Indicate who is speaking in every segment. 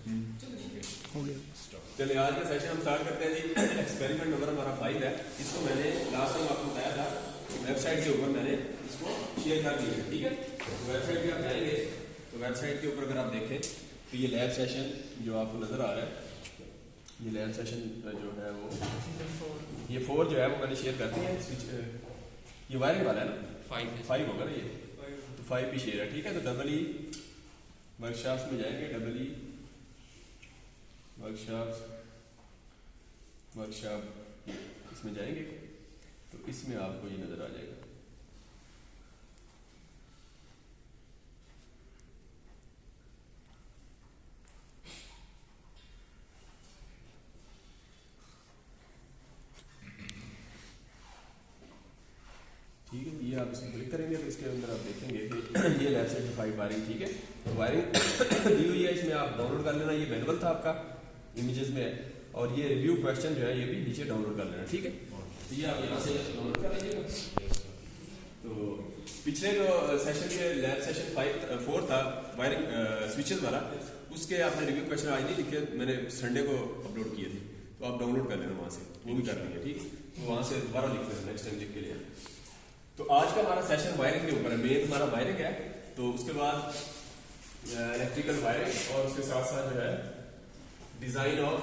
Speaker 1: हो गया।
Speaker 2: चलिए आज का सेशन हम स्टार्ट करते हैं जी। एक्सपेरिमेंट नंबर हमारा 5 है। इसको मैंने लास्ट टाइम आपको बताया था, वेबसाइट के ऊपर मैंने इसको शेयर कर दिया है, ठीक है। तो वेबसाइट पे आप जाएंगे तो वेबसाइट के ऊपर अगर आप देखें तो ये लैब सेशन जो आपको नजर आ रहा है, ये लैब सेशन जो है वो ये 4 जो है वो मैंने शेयर कर दिया है। ये वायरिंग वाला है ना, 5 होगा ना ये, तो 5 भी शेयर है, ठीक है। तो डबल ई वर्कशॉप्स में जाएंगे, डबल ई वर्कशॉप इसमें जाएंगे तो इसमें आपको ये नजर आ जाएगा। ठीक है, ये आप इसमें क्लिक करेंगे तो इसके अंदर आप देखेंगे कि ये लेफ्ट साइड 5 वायरिंग, ठीक है। तो वायरिंग दी हुई है, इसमें आप डाउनलोड कर लेना। ये मैनुअल था आपका इमेजेस में, और ये रिव्यू क्वेश्चन जो है ये भी नीचे डाउनलोड कर लेना, ठीक है। तो ये आप यहाँ से डाउनलोड कर लीजिएगा। तो पिछले जो सेशन के लैब सेशन 4 था वायरिंग स्विचेस वाला, उसके आपने रिव्यू क्वेश्चन आज नहीं लिखे, मैंने संडे को अपलोड किए थे, तो आप डाउनलोड कर लेना वहाँ से, वो भी कर लेंगे, ठीक है। तो वहाँ से दोबारा लिख लेना नेक्स्ट टाइम लिख के लिए। तो आज का हमारा सेशन वायरिंग के ऊपर है, मेन हमारा वायरिंग है। तो उसके बाद इलेक्ट्रिकल वायरिंग और उसके साथ साथ जो है डिजाइन ऑफ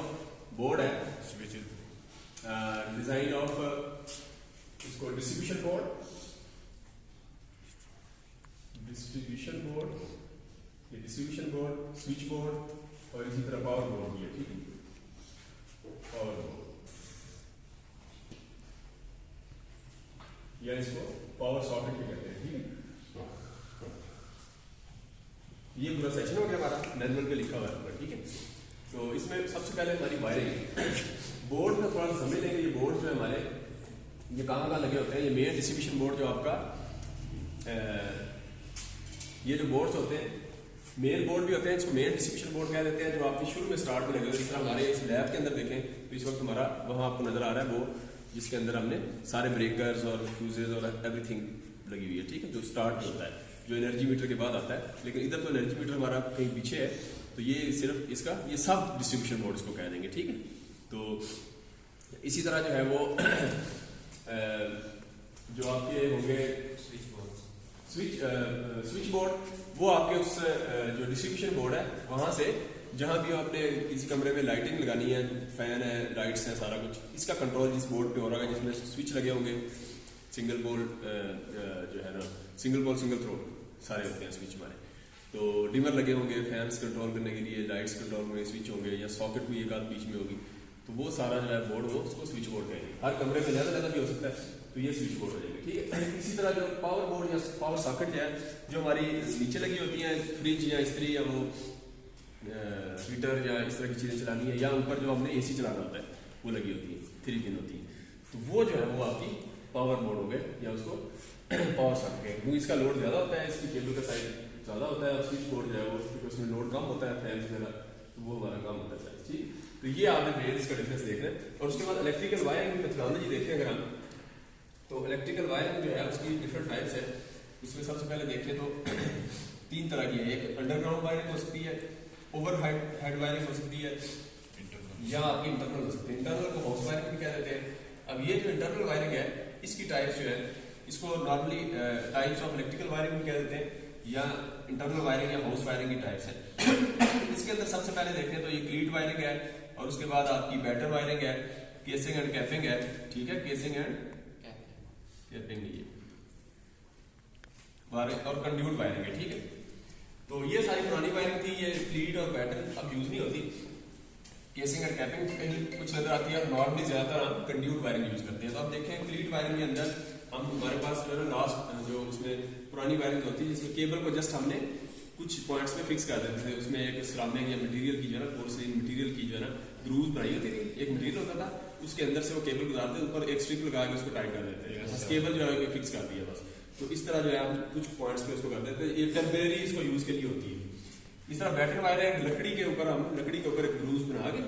Speaker 2: बोर्ड है, डिजाइन ऑफ इसको डिस्ट्रीब्यूशन बोर्ड, ये डिस्ट्रीब्यूशन बोर्ड, स्विच बोर्ड और इसी तरह पावर बोर्ड भी है, ठीक है। पावर बोर्ड या इसको पावर सॉकेट भी कहते हैं, ठीक है। ये पूरा सेशन हो गया हमारा, मैनुअल पे लिखा हुआ है, ठीक है। तो इसमें सबसे पहले हमारी वायरिंग बोर्ड में थोड़ा समझ लेंगे। ये बोर्ड जो है हमारे ये कहाँ लगे होते हैं, ये मेन डिस्ट्रीब्यूशन बोर्ड जो आपका ये जो बोर्ड्स होते हैं मेन बोर्ड भी होते हैं, इसको मेन डिस्ट्रीब्यूशन बोर्ड कह देते हैं, जो आपकी शुरू में स्टार्ट में लगे हुए। जिस तरह हमारे इस लैब के अंदर देखें तो इस वक्त हमारा वहाँ आपको नजर आ रहा है वो, जिसके अंदर हमने सारे ब्रेकर्स और फ्यूजेज और एवरीथिंग लगी हुई है, ठीक है। जो स्टार्ट होता है, जो एनर्जी मीटर के बाद आता है, लेकिन इधर तो एनर्जी मीटर हमारा कहीं पीछे है, तो ये सिर्फ इसका ये सब डिस्ट्रीब्यूशन बोर्ड इसको कह देंगे, ठीक है। तो इसी तरह जो है वो जो आपके होंगे स्विच बोर्ड, वो आपके उस जो डिस्ट्रीब्यूशन बोर्ड है वहां से जहां भी आपने किसी कमरे में लाइटिंग लगानी है, फैन है, लाइट्स है, सारा कुछ इसका कंट्रोल जिस बोर्ड पे हो रहा है, जिसमें स्विच लगे होंगे, सिंगल बोल जो है ना, सिंगल बोल सिंगल थ्रो सारे होते हैं स्विच हमारे। तो डिमर लगे होंगे फैंस कंट्रोल करने के लिए, लाइट्स कंट्रोल करने के स्विच होंगे, या सॉकेट भी एक आध बीच में होगी, तो वो सारा जो है बोर्ड वो उसको स्विच बोर्ड कहेंगे। हर कमरे में ज्यादा भी हो सकता है, तो ये स्विच बोर्ड हो जाएगा, ठीक है। इसी तरह जो पावर बोर्ड या पावर सॉकेट जो है, जो हमारी नीचे लगी होती है, फ्रिज या इस्त्री या वो हीटर या इस तरह की चीजें चलानी है, या ऊपर जो हमने एसी चलाना होता है वो लगी होती है, 3 पिन होती है, तो वो जो है वो आपकी पावर बोर्ड हो गए, या उसको पावर सॉकेट, क्योंकि इसका लोड ज्यादा होता है, इसकी केबल का साइज ज्यादा होता है, और स्विच बोर्ड जो है वो उसमें लोड कम होता है, फैन वगैरह, तो वो हमारा काम होता है, ठीक। तो ये आपने मेन इसका डिफरेंस देख रहे हैं। और उसके बाद इलेक्ट्रिकल वायरिंग की मेथोडोलॉजी देखें अगर हम, तो इलेक्ट्रिकल वायरिंग जो है उसकी डिफरेंट टाइप्स है। उसमें सबसे पहले देखें तो 3 तरह की है। एक अंडरग्राउंड वायरिंग हो सकती है, ओवर हेड वायरिंग हो सकती है, या आपकी इंटरनल हो सकती है। इंटरनल को हाउस वायरिंग भी कह देते हैं। अब ये जो इंटरनल वायरिंग है इसकी टाइप्स जो है, इसको normally types of electrical wiring भी कह देते हैं, या इंटरनल वायरिंग या हाउस वायरिंग की टाइप्स है। इसके अंदर सबसे पहले देखें तो ये क्लीट वायरिंग है, और उसके बाद आपकी बैटर वायरिंग है, केसिंग एंड कैपिंग है, ठीक है। केसिंग एंड कैपिंग ये और कंड्यूट वायरिंग है, ठीक है। तो ये सारी पुरानी वायरिंग थी, ये क्लीट और बैटर अब यूज नहीं होती। केसिंग एंड कैपिंग कहीं कुछ नजर आती है, और नॉर्मली ज्यादातर हम कंड्यूट वायरिंग यूज करते हैं। तो आप देखें क्लीट वायरिंग के अंदर हम हमारे पास जो है लास्ट जो उसमें पुरानी वायरिंग होती है, जिसमें केबल को जस्ट हमने कुछ पॉइंट्स में फिक्स कर देते थे। उसमें एक सिरामिक या मटेरियल की जो है ना, पोर्सिलिन मटेरियल की जो है ना ग्रूव बनाई होती थी, एक मटेरियल होता था, उसके अंदर से वो केबल गुजारते, ऊपर एक स्ट्रिप लगा के उसको टाइट कर देते हैं, बस केबल जो है फिक्स कर दिया बस। तो इस तरह जो है हम कुछ पॉइंट्स पे उसको कर देते हैं, ये टेम्परेरी इसको यूज के लिए होती है। इस तरह बैटर वायर है, लकड़ी के ऊपर एक ग्रूव बना के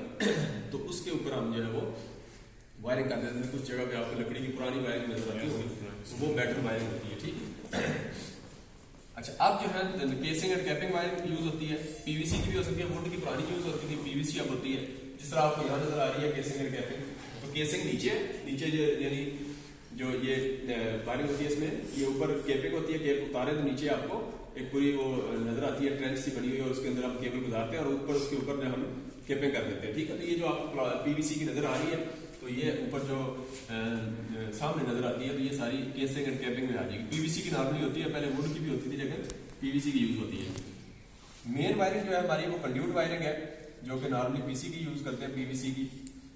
Speaker 2: तो उसके ऊपर हम जो है वो वायरिंग कर देते हैं। कुछ जगह पे आपको लकड़ी की पुरानी वायरिंग नजर आती होगी, तो वो बैटर वायरिंग होती है, ठीक है। अच्छा, अब जो है casing and capping wiring use होती है, पीवीसी की भी हो सकती है, वुड की पुरानी यूज होती थी, पीवीसी अब होती है। जिस तरह आपको यहाँ नजर आ रही है केसिंग एंड कैपिंग, तो केसिंग नीचे यानी जो ये वायरिंग होती है इसमें, ये ऊपर केपिंग होती है, केप उतारे तो नीचे आपको एक पूरी वो नजर आती है, ट्रेंच सी बनी हुई है, और उसके अंदर हम केबल गुजारते हैं और ऊपर उसके ऊपर जो हम केपिंग कर देते हैं, ठीक है। तो ये जो आपको पीवीसी की नजर आ रही है, तो ये ऊपर जो सामने नजर आती है, तो ये सारी केसिंग एंड कैपिंग में आ जाएगी। पीवीसी की नॉर्मली होती है, पहले वुड की भी होती थी, लेकिन पीवीसी की यूज होती है। मेन वायरिंग जो है हमारी वो कंड्यूट वायरिंग है, जो कि नॉर्मली पीसी की यूज करते हैं, पीवीसी की,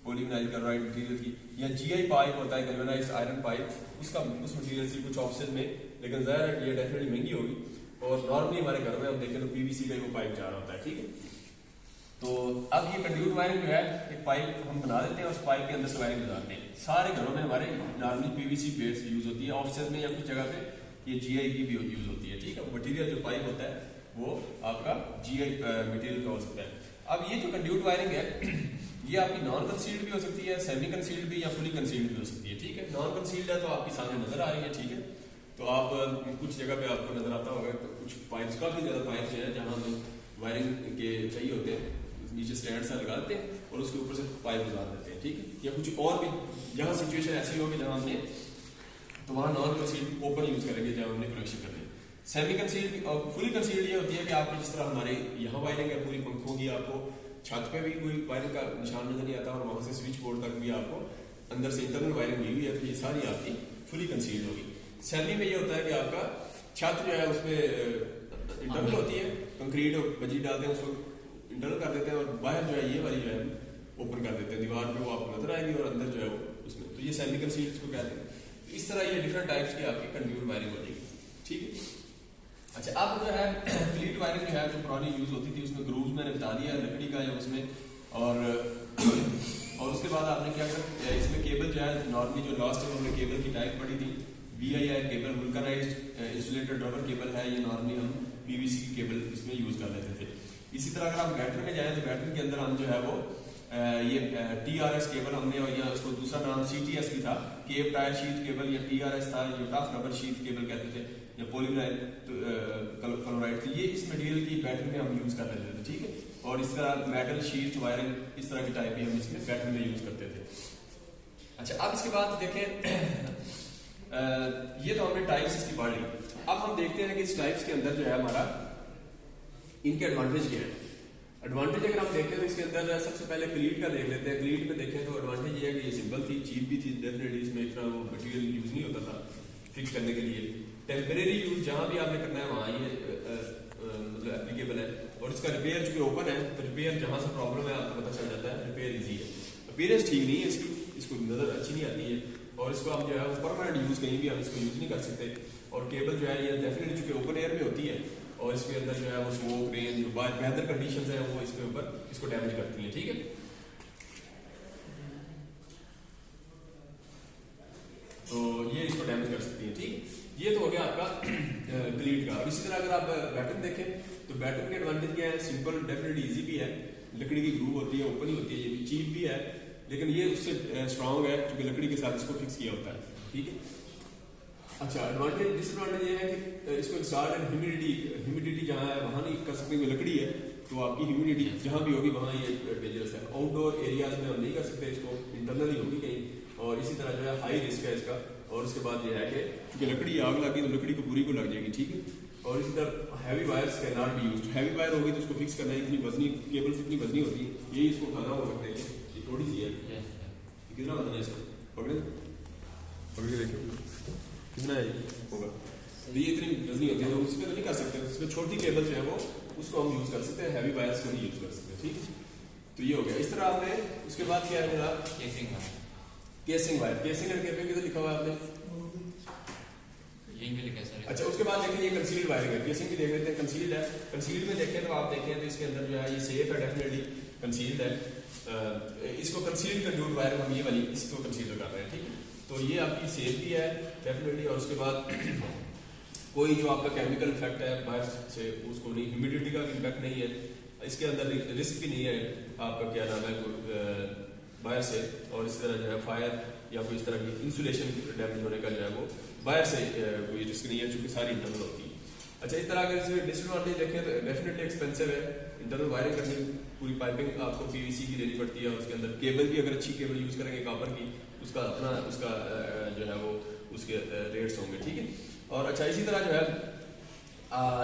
Speaker 2: पॉलीविनाइल क्लोराइड मटेरियल की, या जीआई पाइप होता है, गैल्वेनाइज्ड आयरन पाइप, उसका उस मटेरियल से कुछ ऑप्शन में, लेकिन जाहिर है कि ये डेफिनेटली महंगी होगी, और नॉर्मली हमारे घर में हम देखें तो पीवीसी का वो पाइप जा रहा होता है, ठीक है। तो अब ये कंड्यूट वायरिंग जो है, एक पाइप हम बना देते हैं, उस पाइप के अंदर से वायरिंग गुजारते हैं। सारे घरों में हमारे नॉर्मली पीवीसी प्लेट्स यूज होती है, ऑफिस में या कुछ जगह पे ये जीआई की भी यूज होती है, ठीक है। मटेरियल जो पाइप होता है वो आपका जीआई मटेरियल का हो सकता है। अब ये जो कंड्यूट वायरिंग है, ये आपकी नॉन कंसील्ड भी हो सकती है, सेमी कंसील्ड भी, या फुली कंसील्ड भी हो सकती है, ठीक है। नॉन कंसील्ड है तो आपकी सामने नजर आ रही है, ठीक है। तो आप कुछ जगह पे आपको नजर आता होगा, तो कुछ पाइप्स, काफी ज्यादा पाइप्स है जहां हमें वायरिंग के चाहिए होते हैं, नीचे स्टैंड सा लगाते हैं और उसके ऊपर से पाइप गुजार देते हैं, ठीक है। या कुछ और भी जहां सिचुएशन ऐसी होगी जहां हमने, तो वहां नॉन कंसील्ड ओपन यूज करेंगे जहां हमने कनेक्शन करना है। सेमी कंसील्ड और फुली कंसील्ड ये होती है कि आपको जिस तरह हमारे यहाँ वायरिंग है पूरी पंखों की, आपको छत पे भी कोई वायरिंग का निशान नजर नहीं आता, और वहां से स्विच बोर्ड तक भी आपको अंदर से इंटरनल वायरिंग मिली हुई है, तो ये सारी आपकी फुली कंसील्ड होगी। सेमी में ये होता है कि आपका छत जो है उसमें इंटरनल होती है, कंक्रीट और बजी डालते हैं, उसको इंटरनल कर देते हैं, और बाहर जो है ये वाली जो है ओपन कर देते हैं, दीवार पे वो आपको नजर आएगी, और अंदर जो है वो उसमें, तो ये सेमी कंसील्ड इसको कहते हैं। इस तरह ये डिफरेंट टाइप्स की आपकी कंड्यूट वायरिंग हो जाएगी, ठीक है। अच्छा, अब जो है फ्लीट वायरिंग जो है जो पुरानी यूज होती थी, उसमें ग्रूव्स मैंने बता दिया लकड़ी का या उसमें, और उसके बाद आपने क्या कर, इसमें केबल जो है नॉर्मली जो लास्ट टाइम हमने केबल की टाइप पढ़ी थी, VII cable, vulcanized insulated rubber cable है, ये नॉर्मली हम पीवीसी की केबल इसमें यूज कर लेते थे। इसी तरह अगर आप बैटरी में जाएं तो बैटरी के अंदर हम जो है वो ये TRS केबल हमने, और या उसको दूसरा नाम CTS भी था, केप टायर शीट केबल, या TRS था जो टफ रबर शीट केबल कहते थे, या पॉलीविनाइल क्लोराइड थी, ये इस मटेरियल की बैटरी में हम यूज कर लेते थे, ठीक है। और इस तरह मेटल शीट वायरिंग, इस तरह की टाइप भी हम इसमें बैटरी में यूज करते थे। अच्छा, अब इसके बाद देखें ये तो हमने टाइप्स इसकी पढ़ ली। अब हम देखते हैं कि इस टाइप्स के अंदर जो है हमारा इनके एडवांटेज क्या है। एडवांटेज अगर हम देखते हैं तो इसके अंदर सबसे पहले क्लीट का देख लेते हैं। क्लीट में देखें तो एडवांटेज ये है कि ये सिंपल थी, चीप भी थी, डेफिनेटली इसमें इतना वो मटेरियल यूज नहीं होता था फिक्स करने के लिए। टेम्परेरी यूज जहां भी आपने करना है वहां ये मतलब एप्लीकेबल है, और इसका रिपेयर चूंकि ओपन है तो रिपेयर जहां से प्रॉब्लम है आपको पता चल जाता है, रिपेयर इजी है। अपीयरेंस ठीक नहीं है इसकी, इसको नजर अच्छी नहीं आती है, और इसको हम जो है परमानेंट यूज कहीं भी हम इसको यूज नहीं कर सकते। और केबल जो है ये डेफिनेटली चूंकि ओपन एयर में होती है, और इसके अंदर जो है वो स्मोक, रेन, जो वेदर कंडीशंस है वो इसके ऊपर इसको डैमेज करती है, ठीक है। तो ये इसको डैमेज कर सकती है, ठीक। ये तो हो गया आपका क्लीट का। इसी तरह अगर आप बैटन देखें तो बैटन के एडवांटेज क्या है, सिंपल, डेफिनेटली इजी भी है, लकड़ी की ग्रूव होती है, ओपन ही होती है, ये भी चीप भी है, लेकिन ये उससे स्ट्रांग है क्योंकि लकड़ी के साथ इसको फिक्स किया होता है, ठीक है। अच्छा, एडवांटेज डिसएडवांटेज ये है कि इसको इंस्टॉल एंड ह्यूमिडिटी जहाँ है वहाँ नहीं कर सकते, लकड़ी है तो आपकी ह्यूमिडिटी जहाँ भी होगी वहाँ ये डेंजरस है। आउटडोर एरियाज में हम नहीं कर सकते इसको, इंटरनल ही होगी कहीं, और इसी तरह जो है हाई रिस्क है इसका। और उसके बाद ये है कि क्योंकि लकड़ी आग लगी तो लकड़ी को पूरी को लग जाएगी, ठीक है। और इसी तरह heavy wires can not be used, heavy wire होगी तो उसको फिक्स करना है, इतनी वजनी केबल्स इतनी वजनी होती है, यही इसको खाना हो सकते हैं, ये थोड़ी सी है, कितना वजन है इसका, पकड़ के देखिए कितना है होगा, तो ये इतनी वजनी होती है तो उसमें तो नहीं कर सकते, उसमें छोटी केबल जो है वो उसको हम यूज कर सकते हैं, हैवी वायर्स को नहीं यूज कर सकते, ठीक है। तो ये हो गया। इस तरह आपने उसके बाद क्या है जनाब, casing wire, casing and capping किधर लिखा हुआ है आपने,
Speaker 1: यहीं पे लिखा है सर।
Speaker 2: अच्छा, उसके बाद देखिए ये कंसील्ड वायरिंग है, केसिंग भी देख लेते हैं, कंसील्ड है। कंसील्ड में देखें तो आप देखें तो इसके अंदर जो है ये सेफ है, डेफिनेटली कंसील्ड है। इसको कंसील्ड कंड्यूट वायर हम ये वाली इसको कंसीडर कर रहे हैं, ठीक है। तो ये आपकी सेफ भी है डेफिनेटली, और उसके बाद कोई जो आपका केमिकल इफेक्ट है बाहर से उसको नहीं, ह्यूमिडिटी का इम्पैक्ट नहीं है इसके अंदर, रिस्क भी नहीं है आपका क्या नाम है बाहर से, और इस तरह जो है फायर या कोई इस तरह की इंसुलेशन डैमेज होने का जो है वो बाहर से कोई रिस्क नहीं है, चूंकि सारी इंटरनल होती है। अच्छा, इस तरह अगर इसमें डिसएडवांटेज देखें तो डेफिनेटली एक्सपेंसिव है इंटरनल वायरिंग करनी, पूरी पाइपिंग आपको पीवीसी की लेनी पड़ती है, और उसके अंदर केबल भी अगर अच्छी केबल यूज करेंगे कॉपर की, उसका अपना उसका जो है वो उसके रेट्स होंगे, ठीक है। और अच्छा, इसी तरह जो है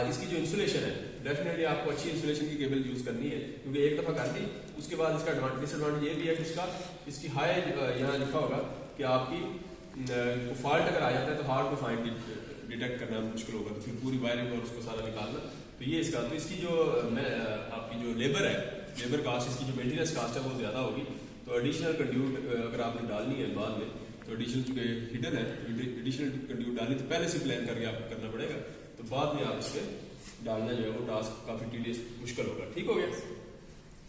Speaker 2: इसकी जो इंसुलेशन है, डेफिनेटली आपको अच्छी इंसुलेशन की केबल यूज करनी है, क्योंकि एक दफा कर दी उसके बाद इसका डिसएडवांटेज ये भी है कि इसकी हाई यहाँ लिखा होगा कि आपकी फॉल्ट अगर आ जाता है तो हार्ड टू फाइंड डिटेक्ट करना मुश्किल होगा, तो फिर पूरी वायरिंग और उसको सारा निकालना, तो ये इसका, तो इसकी जो आपकी जो लेबर है, लेबर कास्ट, इसकी जो मेंटेनेंस कास्ट है वो ज़्यादा होगी। तो एडिशनल कंड्यूट अगर आपने डालनी है बाद में, तो एडिशनल चूँकि हिडन है, एडिशनल कंड्यूट डालनी तो पहले से प्लान करके आपको करना पड़ेगा, तो बाद में आप इससे डालना जो है वो टास्क काफ़ी टीडियस मुश्किल होगा, ठीक हो गया।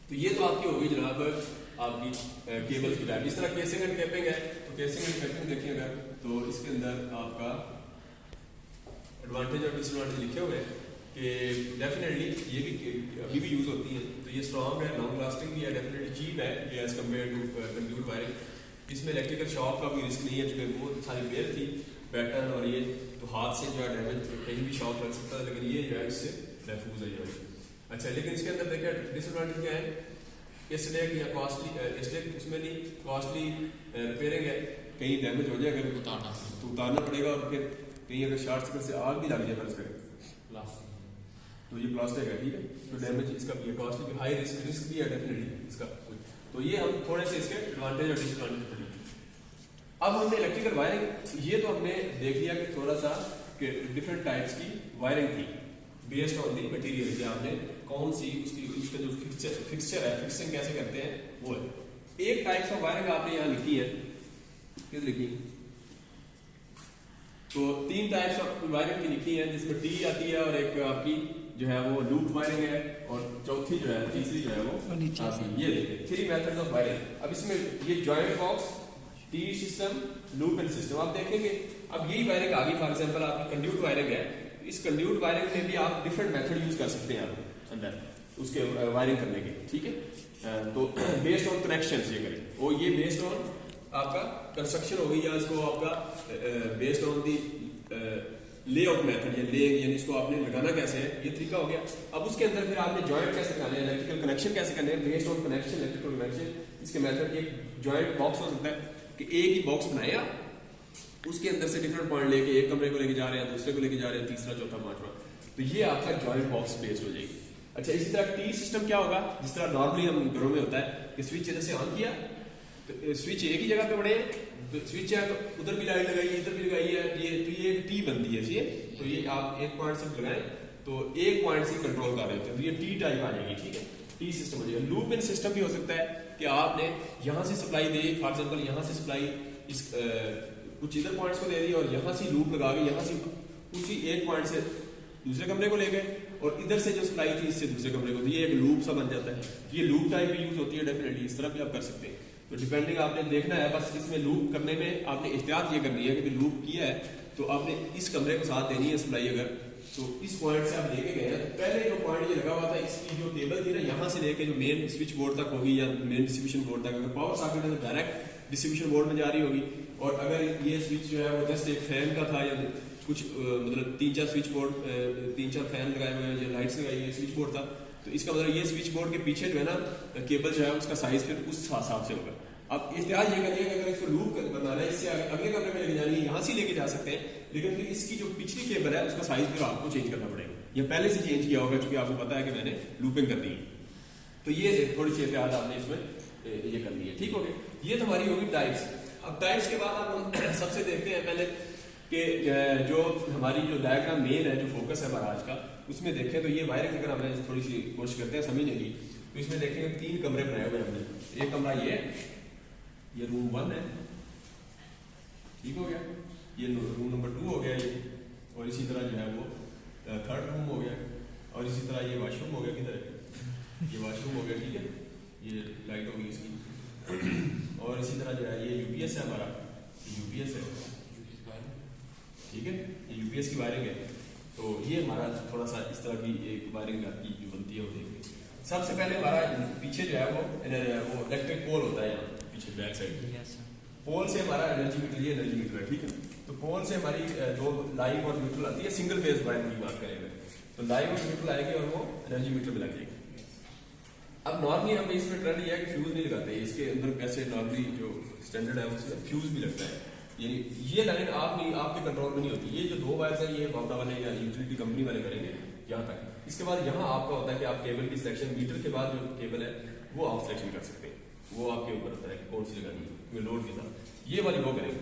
Speaker 2: तो ये तो आपकी होगी जनाब आपकी केबल की टाइप। इस तरह केसिंग एंड कैपिंग है, तो केसिंग एंड कैपिंग देखिए अगर, तो इसके अंदर आपका एडवांटेज और डिसएडवांटेज लिखे हुए हैं कि डेफिनेटली ये भी अभी भी यूज होती है, तो ये स्ट्रॉन्ग है, लॉन्ग लास्टिंग भी है, डेफिनेटली चीप है ये as compare to conduit wiring. इसमें इलेक्ट्रिकल शॉक का भी रिस्क नहीं है, क्योंकि वो सारी बेयर थी पैटर्न, और ये तो हाथ से जो है डैमेज कहीं भी शॉक लग सकता है, लेकिन ये जो है इससे महफूज है ये। अच्छा, लेकिन इसके अंदर देखिए डिसएडवांटेज क्या है, इसलिए या कॉस्टली, इसलिए उसमें नहीं कॉस्टली रिपेयरिंग है, कहीं डैमेज हो जाए अगर तो उतारना पड़ेगा, और फिर कहीं अगर शॉर्ट सर्किट से आग भी लग जाए फर्ज करें तो ये प्लास्टिक है, ठीक है, तो डैमेज इसका भी है, कॉस्टली भी, हाई रिस्क भी है डेफिनेटली इसका। तो ये हम थोड़े से इसके एडवांटेज और डिसएडवांटेज पढ़ेंगे। अब हमने इलेक्ट्रिकल वायरिंग, ये तो हमने देख लिया कि थोड़ा सा कि डिफरेंट टाइप्स की वायरिंग थी बेस्ड ऑन दी मटेरियल, कि आपने कौन सी उसका जो फिक्सचर है, फिक्सिंग कैसे करते हैं वो है। एक टाइप्स ऑफ वायरिंग आपने यहाँ लिखी है, किस लिखी, तो 3 टाइप्स ऑफ वायरिंग की लिखी है, जिसमें टी आती है, और एक आपकी जो है वो लूप वायरिंग है, और चौथी जो है, तीसरी जो है वो ये देखिए 3 मेथड्स ऑफ वायरिंग। अब इसमें ये joint box, T system, loop and system आप देखेंगे। अब यही वायरिंग आ गई, फॉर एग्जांपल आपकी कंड्यूट वायरिंग है, इस कंड्यूट वायरिंग में भी आप डिफरेंट मेथड यूज कर सकते हैं आप अंदर उसके वायरिंग करने के, ठीक है। तो बेस्ड ऑन कनेक्शंस ये करें, और ये बेस्ड ऑन आपका कंस्ट्रक्शन हो गई, या इसको आपका based on the layout method, या ले यानी इसको आपने लगाना कैसे है, ये तरीका हो गया। अब उसके अंदर फिर आपने जॉइंट कैसे लगाने हैं, इलेक्ट्रिकल कनेक्शन कैसे करने हैं, based on connection, electrical connection. इसके मेथड एक जॉइंट बॉक्स हो सकता है कि एक ही बॉक्स बनाया, उसके अंदर से डिफरेंट पॉइंट लेके एक कमरे को लेके जा रहे हैं, दूसरे को लेके जा रहे हैं, तीसरा चौथा पांचवा, तो ये आपका जॉइंट बॉक्स बेस्ड हो जाएगी। अच्छा, इसी तरह टी सिस्टम क्या होगा, जिस तरह नॉर्मली हम घरों में होता है कि स्विच इधर से ऑन किया, तो स्विच एक ही जगह पे बने, तो स्विच है तो उधर भी लाइट लगाई, इधर भी लगाई है, ये तो ये टी बनती है, ये तो ये आप एक पॉइंट से लगाएं तो एक पॉइंट से कंट्रोल कर रहे होते हैं, तो ये टी टाइप आ जाएगी, ठीक है, टी सिस्टम हो जाएगा। लूप इन सिस्टम भी हो सकता है कि आपने यहाँ से सप्लाई दी, फॉर एग्जाम्पल यहाँ से सप्लाई इस कुछ इधर पॉइंट्स को दे दी, और यहाँ से लूप लगा के यहाँ से उसी एक पॉइंट से दूसरे कमरे को ले गए, और इधर से जो सप्लाई थी इससे दूसरे कमरे को, तो ये एक लूप सा बन जाता है। ये लूप टाइप भी यूज होती है डेफिनेटली, इस तरह भी आप कर सकते हैं। तो डिपेंडिंग आपने देखना है, बस इसमें लूप करने में आपने एहतियात ये करनी है कि लूप किया है तो आपने इस कमरे को साथ देनी है सप्लाई, अगर तो इस पॉइंट से आप लेके गए हैं, तो पहले जो पॉइंट ये लगा हुआ था, इसकी जो केबल थी ना, यहाँ से लेके जो मेन स्विच बोर्ड तक होगी या मेन डिस्ट्रीब्यूशन बोर्ड तक, अगर पावर सॉकेट है तो डायरेक्ट डिस्ट्रीब्यूशन बोर्ड में जा रही होगी, और अगर ये स्विच जो है वो जस्ट एक फैन का था, या कुछ मतलब 3-4 स्विच बोर्ड, 3-4 फैन लगाए हुए हैं, लाइट्स लगाई हुई, स्विच बोर्ड था, तो इसका मतलब ये स्विच बोर्ड के पीछे जो है ना केबल जो है उसका साइज फिर उस हिसाब से होगा। अब एहतियात ये करिए कि अगर इसको लूप बनाना है, इससे अगले कमरे में लेके जानी है, यहाँ से लेके जा सकते हैं, लेकिन फिर इसकी जो पिछली केबल है उसका साइज फिर आपको चेंज करना पड़ेगा, या पहले से चेंज किया होगा, क्योंकि आपको पता है कि मैंने लूपिंग करनी है। तो ये थोड़ी सी एहतियात आपने इसमें ये करनी है, ठीक हो गया। ये तो हमारी होगी टाइप्स। अब टाइप्स के बाद हम सबसे देखते हैं पहले कि जो हमारी जो डायग्राम मेन है, जो फोकस है हमारा आज का, उसमें देखें तो ये वायरिंग अगर हमें थोड़ी सी कोशिश करते हैं समझने की, तो इसमें देखेंगे 3 कमरे बनाए हुए हमने। एक कमरा ये रूम 1 है, ठीक हो गया, ये रूम नंबर 2 हो गया ये, और इसी तरह जो है वो 3rd रूम हो गया, और इसी तरह ये वॉशरूम हो गया, किधर ये वॉशरूम हो गया, ठीक है, ये लाइट होगी इसकी, और इसी तरह जो है ये यूपीएस है हमारा, यूपीएस है, ठीक है, ये यूपीएस की वायरिंग है। तो ये हमारा थोड़ा सा इस तरह की एक वायरिंग आपकी जो बनती है वो देखिए। सबसे पहले हमारा पीछे जो है वो इलेक्ट्रिक पोल होता है, यहाँ पीछे बैक साइड, पोल से हमारा एनर्जी मीटर, ये एनर्जी मीटर है, ठीक है। तो पोल से हमारी दो लाइव और न्यूट्रल आती है, सिंगल फेज वायर की बात करेंगे तो लाइव और न्यूट्रल आएगी और वो एनर्जी मीटर में लगेगी। अब नॉर्मली हम इसमें ट्रेंड ये है कि फ्यूज नहीं लगाते, इसके अंदर कैसे नॉर्मली जो स्टैंडर्ड है उसमें फ्यूज भी लगता है, यानी ये लाइन आप नहीं, आपके कंट्रोल में नहीं होती। ये जो दो वायर्स है ये बापड़ा वाले या यूटिलिटी कंपनी वाले करेंगे यहाँ तक। इसके बाद यहाँ आपका होता है कि आप केबल की सिलेक्शन, मीटर के बाद जो केबल है वो आप सिलेक्शन कर सकते हैं, वो आपके ऊपर होता है कि कौन सी लगानी है लोड के साथ, ये वाली वो करेंगे।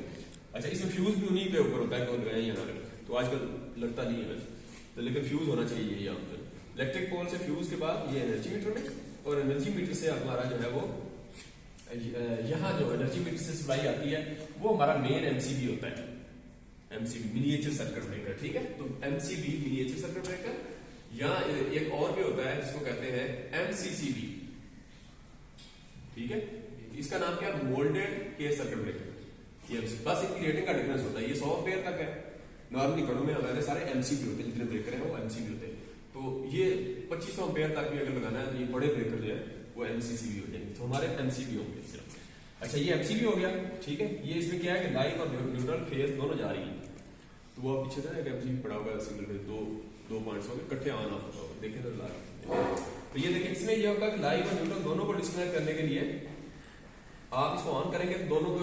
Speaker 2: अच्छा, इसमें फ्यूज भी उन्हीं के ऊपर होता है कौन लगाए या ना लगाए, तो आजकल लगता नहीं है वैसे तो, लेकिन फ्यूज होना चाहिए यहाँ पर। इलेक्ट्रिक पोल से फ्यूज के बाद ये एनर्जी मीटर में, और एनर्जी मीटर से हमारा जो है वो यहाँ जो एनर्जी मीटर से सप्लाई आती है वो हमारा मेन एमसीबी होता है, एमसीबी मिनिएचर सर्किट ब्रेकर, ठीक है। तो एमसीबी मिनिएचर सर्किट ब्रेकर, यहाँ एक और भी होता है जिसको कहते हैं एमसीसीबी, ठीक है। इसका नाम क्या है, मोल्डेड केस सर्किट ब्रेकर, ये बस इनकी रेटिंग का डिफरेंस होता है, ये 100 एम्पीयर तक है। नॉर्मली घरों में हमारे सारे एमसीबी होते हैं, जितने ब्रेकर है वो एमसीबी होते हैं। तो ये 2500 एम्पीयर तक भी अगर लगाना है तो ये बड़े ब्रेकर जो है वो एमसीसीबी हो जाएंगे, तो हमारे एमसीबी होंगे सिर्फ। अच्छा, ये एमसीबी हो गया, ठीक है। ये इसमें क्या है कि लाइन और न्यूट्रल फेज दोनों जा रही है, तो वो पीछे से एक एमसीबी पड़ा होगा सिंगल फेज, दो पॉइंट्स हो गए इकट्ठे ऑन ऑफ होगा, देखें तो तो ये देखिए इसमें ये होगा कि लाइन और न्यूट्रल दोनों को डिस्कनेक्ट करने के लिए आप इसको ऑन करेंगे तो दोनों को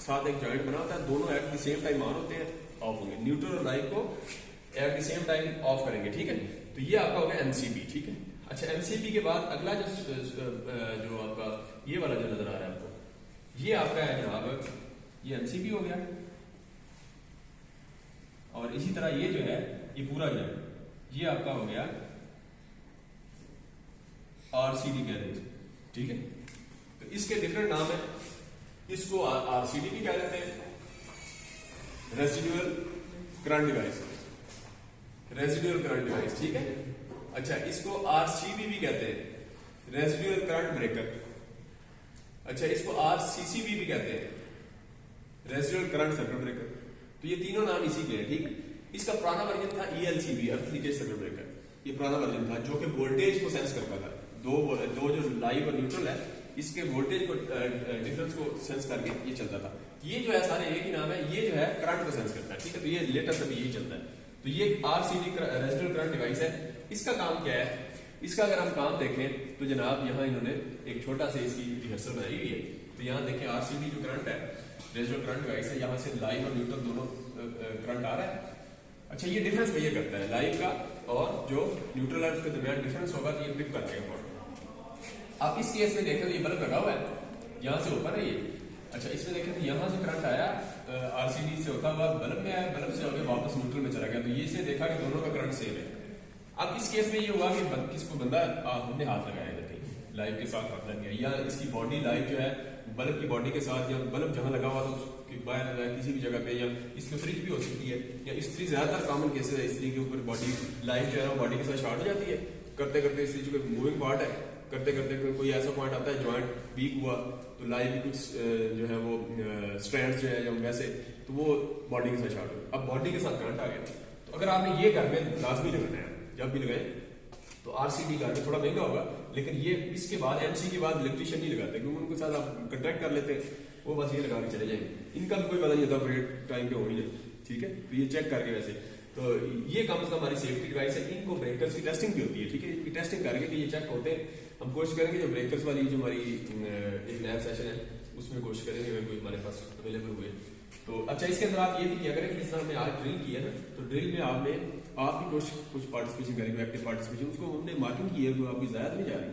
Speaker 2: साथ एक जॉइंट बना होता है, दोनों at the same time on होते हैं, ऑफ होंगे। न्यूट्रल और लाइन को at the same time of करेंगे, ठीक है। तो ये आपका होगा एमसीबी, ठीक है। अच्छा, एमसीबी के बाद अगला जो आपका ये वाला जो नजर आ रहा है आपको, ये आपका है जनाब, ये एमसीबी हो गया। और इसी तरह ये जो है ये पूरा जो है ये आपका हो गया आरसीडी कहते हैं, ठीक है। तो इसके डिफरेंट नाम है, इसको आरसीडी भी कह देते हैं, residual current device, residual current device, ठीक है। अच्छा, इसको आरसीबी भी कहते हैं, रेसिडुअल करंट ब्रेकर। अच्छा, इसको आरसीसीबी भी कहते हैं, रेसिडुअल करंट सर्किट ब्रेकर। तो ये तीनों नाम इसी के हैं, ठीक। इसका पुराना वर्जन था ईएलसीबी, अर्थ लीकेज सर्किट ब्रेकर, ये पुराना वर्जन था जो कि वोल्टेज को सेंस करता था। दो जो लाइव और न्यूट्रल है इसके वोल्टेज को डिफरेंस को सेंस करके ये चलता था। ये जो है सारे एक ही नाम है, ये जो है करंट को सेंस करता है, ठीक है। तो ये लेटेस्ट अभी यही चलता है। तो ये आरसीडी रेसिडुअल करंट डिवाइस है। इसका काम क्या है, इसका अगर हम काम देखें तो जनाब यहाँ इन्होंने एक छोटा सा इसकी रिहर्सल बनाई हुई है। तो यहाँ देखें आरसीडी जो करंट है, रेसिडुअल करंट डिवाइस है, यहाँ से लाइव और न्यूट्रल दोनों करंट आ रहा है। अच्छा, ये डिफरेंस भैया करता है लाइव का और जो न्यूट्रल है उसके दरमियान डिफरेंस होगा तो ये पिक कर देगा। आप इस केस में देखें तो ये बल्ब लगा हुआ है, यहाँ से ऊपर है ये। अच्छा, इसमें देखें तो यहाँ से करंट आया आरसीडी से होता हुआ बल्ब में आया, बल्ब से होकर वापस न्यूट्रल में चला गया। तो ये से देखा कि दोनों का करंट सेम है। अब इस केस में ये हुआ कि किसको बंदा हमने हाथ लगाया जाते लाइव के साथ हाथ लग गया, या इसकी बॉडी लाइव जो है बल्ब की बॉडी के साथ, या बल्ब जहाँ लगा हुआ था उसकी बाहर किसी भी जगह पे, या इसकी फ्रिज भी हो सकती है, या स्त्री ज्यादातर कॉमन केसेस है, स्त्री के ऊपर बॉडी लाइव जो है वो बॉडी के साथ शॉर्ट हो जाती है। करते करते स्त्री जो मूविंग पार्ट है, करते करते कोई ऐसा पॉइंट आता है ज्वाइंट वीक हुआ तो लाइव भी कुछ जो है वो स्ट्रैंड्स जो है या वैसे तो वो बॉडी के साथ शॉर्ट हो। अब बॉडी के साथ करंट आ गया, तो अगर आपने ये घर में लाजमी लगाना है, जब भी लगाए तो आरसीडी घर में थोड़ा महंगा होगा, लेकिन ये इसके बाद एमसी के बाद इलेक्ट्रिशियन नहीं लगाते क्योंकि उनके साथ आप कंटेक्ट कर लेते हैं, वो बस ये लगा के चले जाएंगे। इनका भी कोई पता नहीं होता रेट टाइम पे होगी, ठीक है। तो ये चेक करके वैसे तो ये कम से कम हमारी सेफ्टी डिवाइस है। इनको ब्रेकर्स की टेस्टिंग भी होती है, ठीक है। इनकी टेस्टिंग करके कि ये चेक होते हैं। हम कोशिश करेंगे जो ब्रेकर्स वाली जो हमारी एक लैब सेशन है उसमें कोशिश करेंगे अगर कोई हमारे पास अवेलेबल हुए तो। अच्छा, इसके अंदर आप ये भी किया करें कि जिस तरह हमने आज ड्रिल किया ना, तो ड्रिल में आपने आप भी कुछ पार्टिसिपेशन करेंगे, एक्टिव पार्टिसिपेशन, उसको हमने मार्किंग की है, आपकी ज़्यादा नहीं जा रही।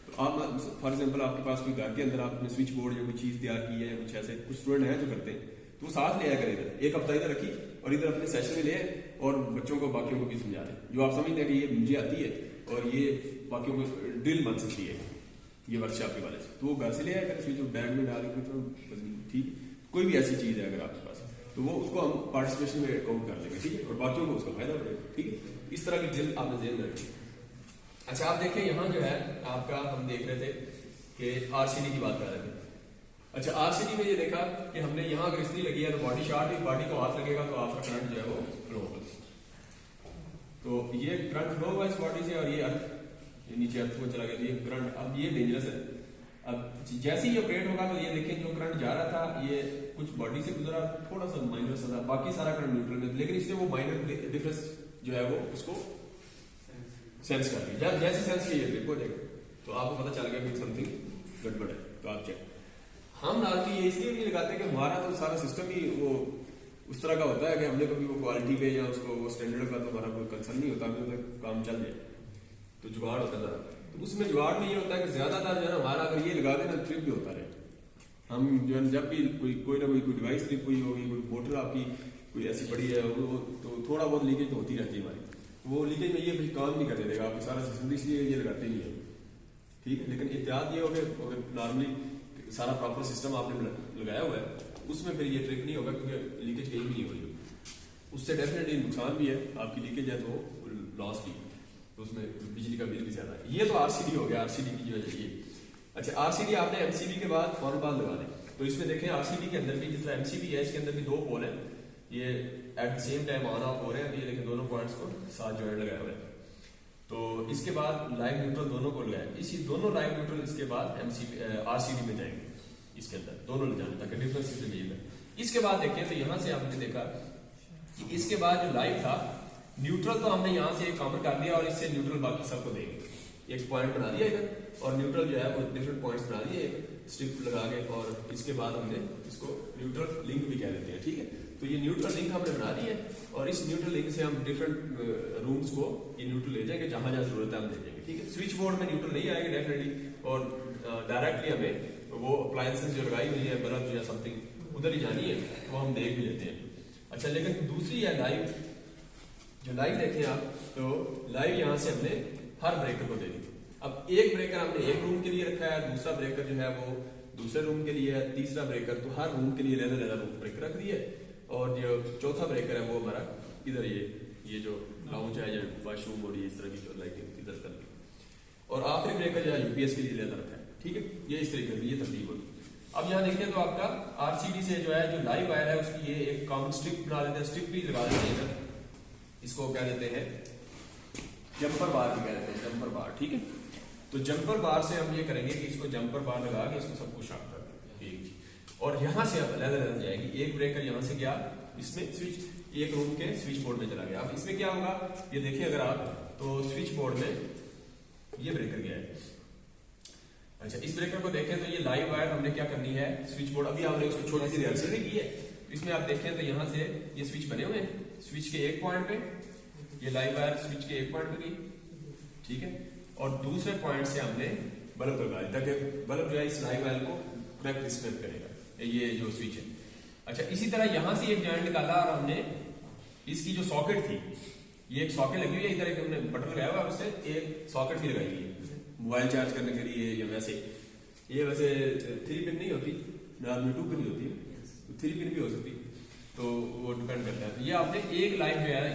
Speaker 2: तो आप फॉर एग्जाम्पल आपके पास कोई घर के अंदर आपने स्विच बोर्ड या कोई चीज़ तैयार की है या कुछ ऐसे, कुछ स्टूडेंट हैं जो करते हैं, तो वो साथ ले आया करें, एक हफ्ता इधर रखी और इधर अपने सेशन में ले आए और बच्चों को बाकियों को भी समझा दें जो आप समझते हैं कि ये मुझे आती है और ये बाकियों को ड्रिल बन सकती है ये वर्कशॉप के वाले से, तो वो घर से ले आया करें, स्विच बैग में डाल के, तो ठीक। कोई भी ऐसी चीज़ है अगर आपके पास तो वो उसको हम पार्टिसिपेशन में काउंट कर लेंगे, ठीक है, और बाकियों को उसका फायदा मिलेगा, ठीक है। इस तरह की ड्रिल आपने जेल में रखी। अच्छा, आप देखें यहाँ जो है आपका हम देख रहे थे कि आरसीडी की बात कर रहे थे। अच्छा, आरसीडी में ये देखा कि हमने यहाँ अगर इस्त्री लगी है तो बॉडी शॉर्ट हुई, बॉडी को हाथ लगेगा तो आपका करंट जो है वो फ्लो होगा। तो ये करंट फ्लो हुआ इस बॉडी से और ये अर्थ नीचे अर्थ को चला गया, तो ये करंट अब ये डेंजरस है। अब जैसे ही ऑपरेट होगा तो ये देखें जो करंट जा रहा था ये कुछ बॉडी से गुजरा, थोड़ा सा माइनर सा था, बाकी सारा करंट न्यूट्रल में, लेकिन इससे वो माइनर डिफरेंस जो है वो उसको सेंस कर लिया। जब जैसे सेंस किया ट्रिप हो जाएगा तो आपको पता चल गया कि समथिंग गड़बड़ है। तो आप चेक, हम नॉर्मली ये इसलिए नहीं लगाते कि हमारा तो सारा सिस्टम ही वो उस तरह का होता है कि हमने कभी वो क्वालिटी पे या उसको वो स्टैंडर्ड का तो हमारा कोई कंसर्न नहीं होता, हमें तो काम चल जाए। तो जुगाड़ होता है, तो उसमें जुगाड़ में ये होता है कि ज्यादातर जो है हमारा अगर ये लगा देना ट्रिप भी होता रहे। हम जो है जब भी कोई ना कोई डिवाइस ट्रिप हुई होगी, कोई मोटर आपकी कोई ऐसी पड़ी है वो तो थोड़ा बहुत लीकेज तो होती रहती है हमारी, वो लीकेज में ये भी काम नहीं करने देगा आपको सारा सिस्टम, इसलिए ये लगाते नहीं है, ठीक है। लेकिन एहतियात ये हो गया नॉर्मली सारा प्रॉपर सिस्टम आपने लगाया हुआ है उसमें फिर ये ट्रिप नहीं होगा, क्योंकि लीकेज कहीं भी नहीं हो रही, उससे डेफिनेटली नुकसान भी है, आपकी लीकेज है तो लॉस भी, तो उसमें बिजली का बिल भी ज्यादा है। ये तो आरसीडी हो गया, आरसीडी की वजह से ये। अच्छा, आरसीडी आपने एमसीबी के बाद फौरन बाद लगा दें, तो इसमें देखें आरसीडी के अंदर भी जिस तरह एमसीबी है इसके अंदर भी दो पोल है, ये at the same time on off हो रहे हैं, ये देखें दोनों पॉइंट्स को साथ जॉइंट लगाए हुए हैं। तो इसके बाद लाइव न्यूट्रल दोनों को लगाए, इसी दोनों लाइव न्यूट्रल इसके बाद एमसीबी आरसीडी में जाएंगे इसके अंदर दोनों ले जाने ताकि डिफरेंस इसमें मिलेगा। इसके बाद देखें तो यहां से आपने देखा कि इसके बाद जो लाइव था न्यूट्रल तो हमने यहां से कॉमन कर दिया और इससे न्यूट्रल बाकी सबको देंगे, एक पॉइंट बना दिया इधर, और न्यूट्रल जो है वो डिफरेंट पॉइंट्स बना दिए एक स्ट्रिप लगा के, और इसके बाद हमने इसको न्यूट्रल लिंक भी कह देते हैं, ठीक है। तो ये न्यूट्रल लिंक हमने बना दी है और इस न्यूट्रल लिंक से हम डिफरेंट रूम्स को ये न्यूट्रल ले जाएंगे, जहां जहां जरूरत है हम ले जाएंगे, ठीक है। स्विच बोर्ड में न्यूट्रल नहीं आएगा डेफिनेटली, और डायरेक्टली हमें वो अप्लायंसेस जो लगाई हुई है बल्ब या समथिंग उधर ही जानी है, वो हम देख भी लेते हैं। अच्छा, लेकिन दूसरी है लाइव, जो लाइव देखें आप, तो लाइव यहां से हमने हर ब्रेकर को दे दी। अब एक ब्रेकर हमने एक रूम के लिए रखा है, दूसरा ब्रेकर जो है वो दूसरे रूम के लिए है, तीसरा ब्रेकर तो हर रूम के लिए अलग रूम ब्रेकर रख दिए, और जो चौथा ब्रेकर है वो हमारा इधर ये जो लाउंज है या वॉशरूम और इस तरह की जो लाइटिंग इधर कर दी, और आखिरी ब्रेकर जो है यूपीएस के लिए अलग रखा है, ठीक है। ये इस तरीके से ये तरतीब होगी। अब यहाँ देखें तो आपका आरसीडी से जो है जो लाइव वायर है उसकी ये एक कॉमन स्ट्रिप बना देते हैं, स्ट्रिप भी लगा देते हैं इधर, इसको क्या देते हैं जंपर बार भी कह देते हैं, जंपर बार, ठीक है। तो जंपर बार से हम ये करेंगे कि इसको जंपर बार लगा के इसको सब कुछ शार्प कर देंगे, और यहां से अब अलग जाएगी, एक ब्रेकर यहां से गया इसमें स्विच, एक रूम के स्विच बोर्ड में चला गया। अब इसमें क्या होगा ये देखिए अगर आप, तो स्विच बोर्ड में ये ब्रेकर गया है। अच्छा, इस ब्रेकर को देखें तो ये लाइव वायर हमने क्या करनी है, स्विच बोर्ड अभी हमने उसको छोटी सी रिहर्सल भी की है, इसमें आप देखें तो यहां से ये स्विच बने हुए हैं, स्विच के एक पॉइंट पे ये लाइव वायर स्विच के एक पॉइंट पे गई, ठीक है, और दूसरे पॉइंट से हमने बल्ब लगा दिया ताकि बल्ब जो है इस लाइव वायर को करेक्ट डिस्प्ले करेगा, ये जो स्विच है। अच्छा, इसी तरह यहां से एक जॉइंट निकाला और हमने इसकी जो सॉकेट थी, ये एक सॉकेट लगी हुई है इधर, एक हमने बटन लगाया हुआ है, उससे एक सॉकेट भी लगाई हुई है मोबाइल चार्ज करने के लिए, या वैसे ये वैसे 3 पिन नहीं होती, नॉर्मल 2 पिन होती है, तो 3 पिन भी हो सकती, तो वो डिपेंड करता है। तो ये आपने एक लाइन जो है